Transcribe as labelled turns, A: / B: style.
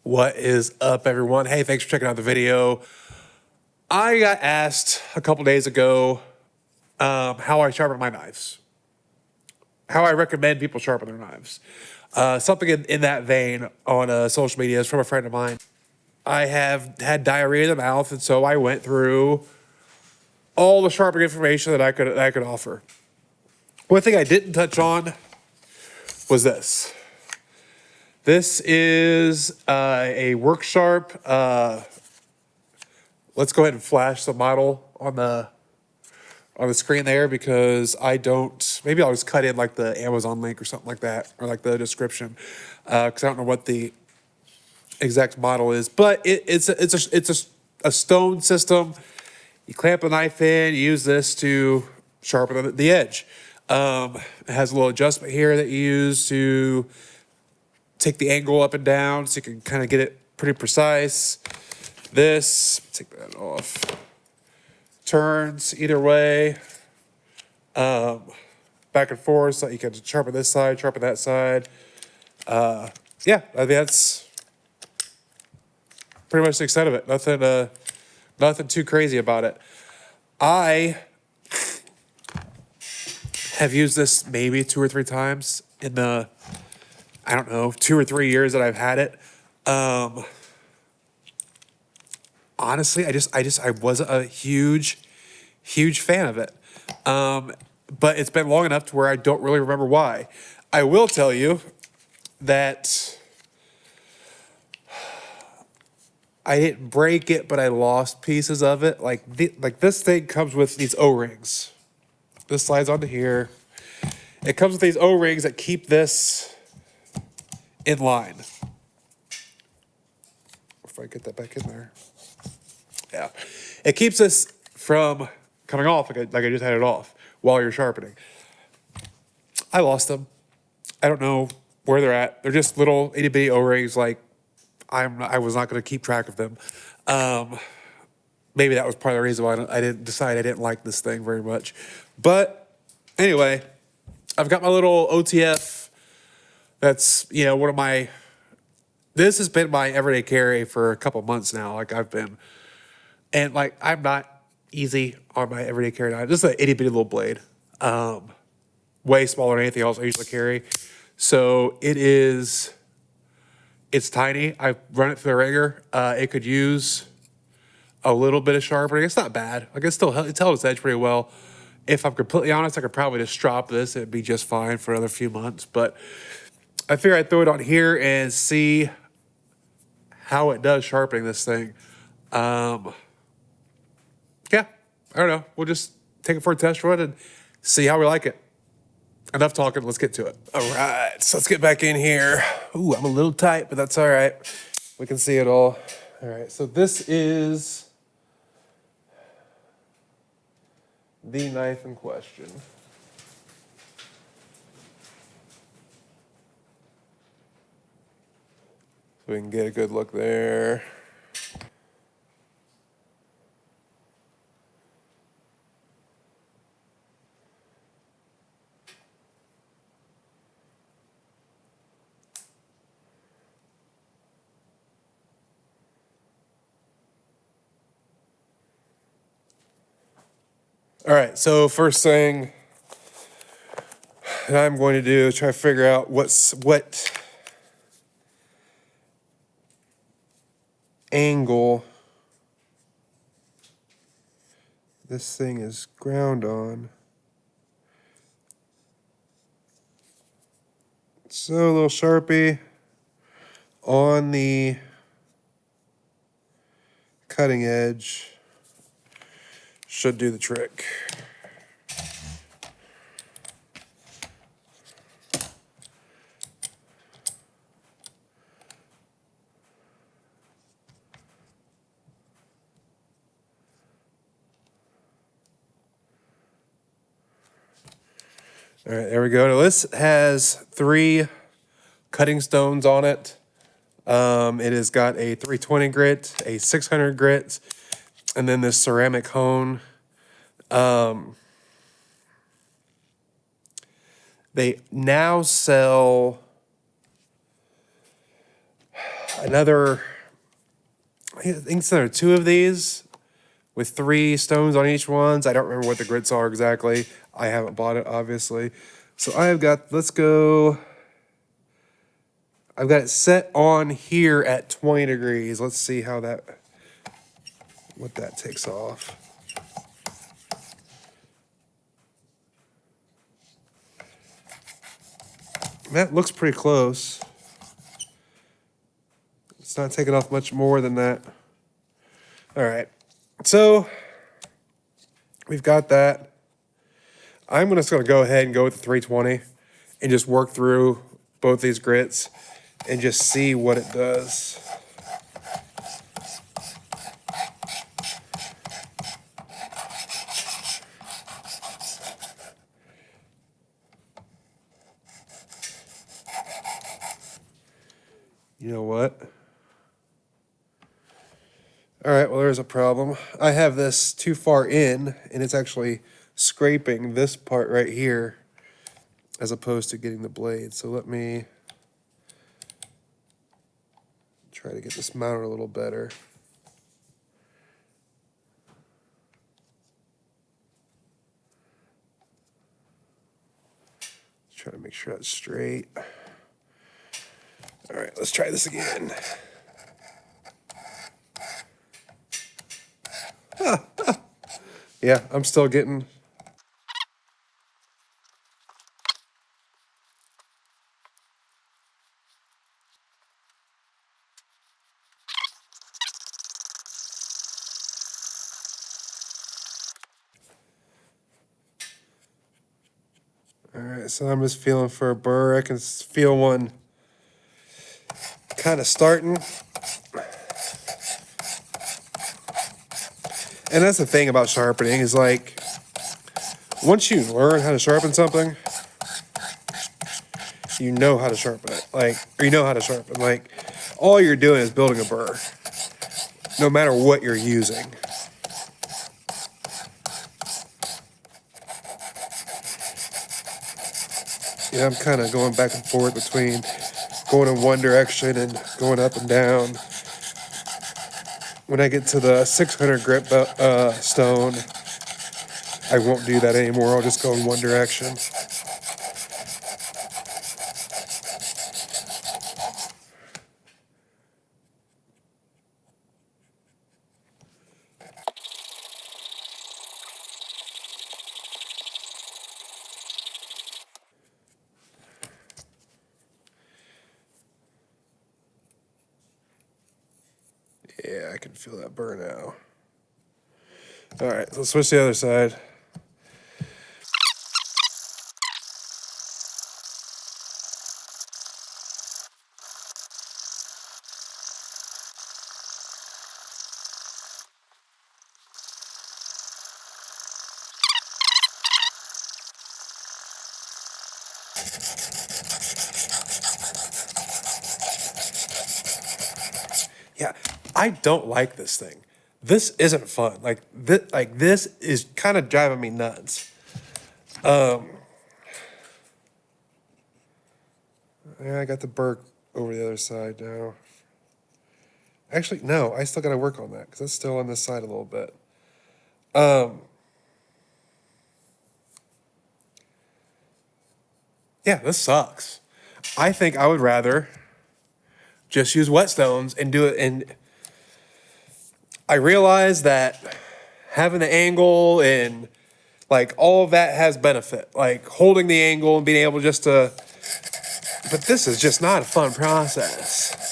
A: What is up, everyone? Hey, thanks for checking out the video. I got asked a couple days ago how I sharpen my knives, how I recommend people sharpen their knives. Something in that vein on social media is from a friend of mine. I have had diarrhea in the mouth, and so I went through all the sharpening information that I could offer. One thing I didn't touch on was this. This is a Worksharp. Let's go ahead and flash the model on the screen there because I don't. Maybe I'll just cut in like the Amazon link or something like that, or like the description, because I don't know what the exact model is. But it's a stone system. You clamp a knife in. You use this to sharpen the edge. It has a little adjustment here that you use to take the angle up and down so you can kind of get it pretty precise. This, take that off. Turns either way, back and forth, so you can sharpen this side, sharpen that side. Yeah, I think that's pretty much the extent of it. Nothing too crazy about it. I have used this maybe 2 or 3 times in the, I don't know, 2 or 3 years that I've had it. Honestly, I wasn't a huge fan of it. But it's been long enough to where I don't really remember why. I will tell you that I didn't break it, but I lost pieces of it. Like this thing comes with these O-rings. This slides onto here. It comes with these O-rings that keep this in line. If I get that back in there. Yeah. It keeps this from coming off like I just had it off while you're sharpening. I lost them. I don't know where they're at. They're just little itty bitty O-rings. Like I was not going to keep track of them. Maybe that was part of the reason why I didn't like this thing very much. But anyway, I've got my little OTF. That's, one of my, this has been my everyday carry for a couple months now. And I'm not easy on my everyday carry knife. This is an itty bitty little blade. Way smaller than anything else I usually carry. So it's tiny. I run it through the ringer. It could use a little bit of sharpening. It's not bad. It's held its edge pretty well. If I'm completely honest, I could probably just drop this. It'd be just fine for another few months. But I figure I'd throw it on here and see how it does sharpening this thing. Yeah, I don't know. We'll just take it for a test run and see how we like it. Enough talking. Let's get to it. All right, so let's get back in here. Ooh, I'm a little tight, but that's all right. We can see it all. All right, so this is the knife in question. So we can get a good look there. All right, so first thing that I'm going to do is try to figure out what angle this thing is ground on. So a little Sharpie on the cutting edge should do the trick. All right, there we go. Now this has 3 cutting stones on it. It has got a 320 grit, a 600 grit, and then this ceramic hone. They now sell, another, I think it's another 2 of these with 3 stones on each ones. I don't remember what the grits are exactly. I haven't bought it, obviously. So I've got, let's go, I've got it set on here at 20 degrees. Let's see how that, what that takes off. That looks pretty close. It's not taking off much more than that. All right, so we've got that. I'm just gonna go ahead and go with the 320 and just work through both these grits and just see what it does. You know what? All right, well, there's a problem. I have this too far in, and it's actually scraping this part right here as opposed to getting the blade. So let me try to get this mounted a little better. Try to make sure that's straight. All right, let's try this again. Yeah, I'm still getting. All right, so I'm just feeling for a burr. I can feel one kind of starting. And that's the thing about sharpening is like, once you learn how to sharpen something, you know how to sharpen it. Like, or you know how to sharpen. Like, all you're doing is building a burr, no matter what you're using. Yeah, I'm kind of going back and forth between going in one direction and going up and down. When I get to the 600 grit stone, I won't do that anymore. I'll just go in one direction. Yeah, I can feel that burn now. All right, let's switch to the other side. Yeah, I don't like this thing. This isn't fun. Like this is kind of driving me nuts. Yeah, I got the burr over the other side now. Actually, no, I still got to work on that because it's still on this side a little bit. Yeah, this sucks. I think I would rather just use whetstones and do it. And I realize that having the angle and like all of that has benefit, like holding the angle and being able just to, but this is just not a fun process.